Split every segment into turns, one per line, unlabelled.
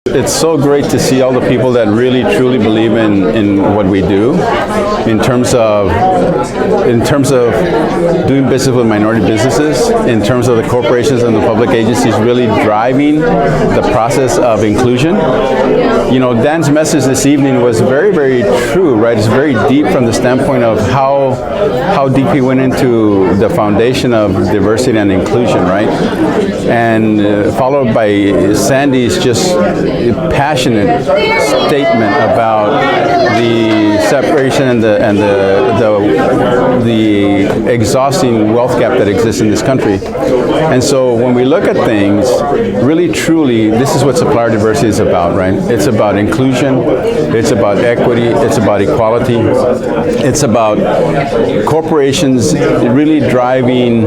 It's so great to see all the people that really truly believe in what we do in terms of doing business with minority businesses, in terms of the corporations and the public agencies really driving the process of inclusion. You know, Dan's message this evening was very, very true, right? It's very deep from the standpoint of how deep he went into the foundation of diversity and inclusion, right? And followed by Sandy's just passionate statement about the separation and the exhausting wealth gap that exists in this country. And so when we look at things, really truly, this is what supplier diversity is about, right? It's about inclusion, it's about equity, it's about equality, it's about corporations really driving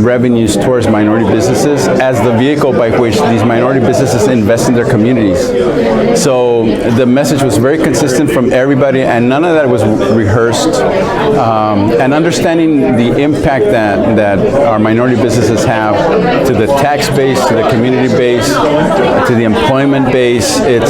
revenues towards minority businesses as the vehicle by which these minority businesses invest in their communities. So the message was very consistent from everybody, and none of that was rehearsed. And understanding the impact that our minority businesses have to the tax base, to the community base, to the employment base, it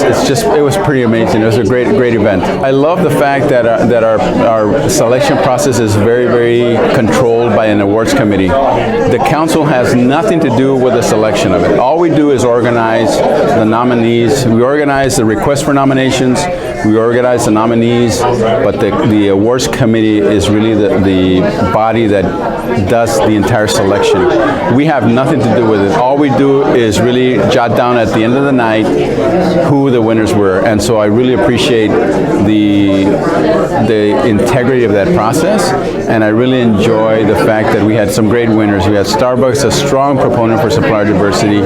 was pretty amazing. It was a great event. I love the fact that our selection process is very, very controlled by an awards committee. The council has nothing to do with the selection of it. All we do is organize the nominees. We organize the request for nominations. We organize the nominees, but the awards committee is really the body that does the entire selection. We have nothing to do with it. All we do is really jot down at the end of the night who the winners were, and so I really appreciate the integrity of that process, and I really enjoy the fact that we had some great winners. We had Starbucks, a strong proponent for supplier diversity.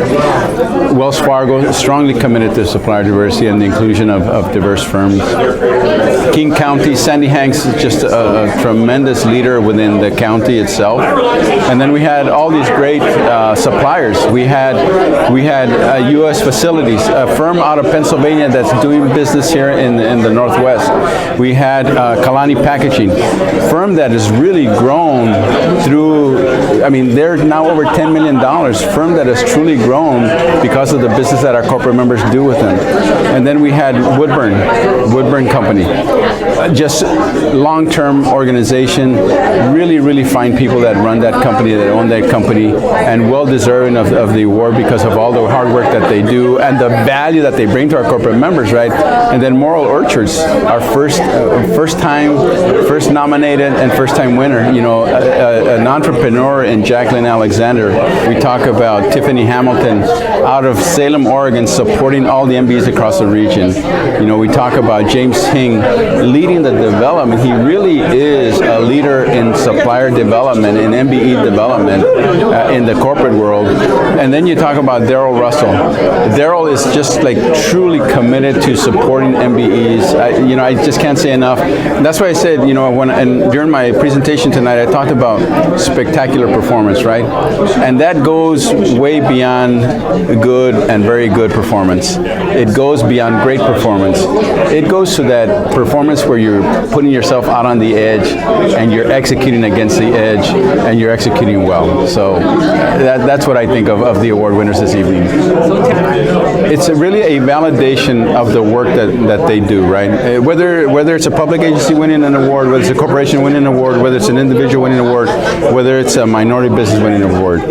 Wells Fargo, strongly committed to supplier diversity and the inclusion of diverse firms. King County, Sandy Hanks is just a tremendous leader within the county itself. And then we had all these great suppliers. We had U.S. facilities, a firm out of Pennsylvania that's doing business here in the Northwest. We had Kalani Packaging, firm that has really grown through, I mean, they're now over $10 million, firm that has truly grown because of the business that our corporate members do with them. And then we had Woodburn Company, just long-term organization, really fine people that run that company, that own that company, and well-deserving of the award because of all the hard work that they do and the value that they bring to our corporate members, right? And then Moral Orchards, our first nominated and first-time winner, you know, an entrepreneur in Jacqueline Alexander. We talk about Tiffany Hamilton out of Salem, Oregon, supporting all the MBEs across the region. You know, we talk about James Hing leading the development. He really is a leader in supplier development, in MBE development in the corporate world. And then you talk about Daryl Russell. Daryl is just like truly committed to supporting MBEs. I just can't say enough. That's why I said, you know, during my presentation tonight, I talked about spectacular performance, right? And that goes way beyond good and very good performance. It goes beyond great performance. It goes to that performance where you're putting yourself out on the edge and you're executing against the edge and you're executing well. So that's what I think of the award winners this evening. It's really a validation of the work that they do, right? Whether it's a public agency winning an award, whether it's a corporation winning an award, whether it's an individual winning an award, whether it's a minority business winning an award, right?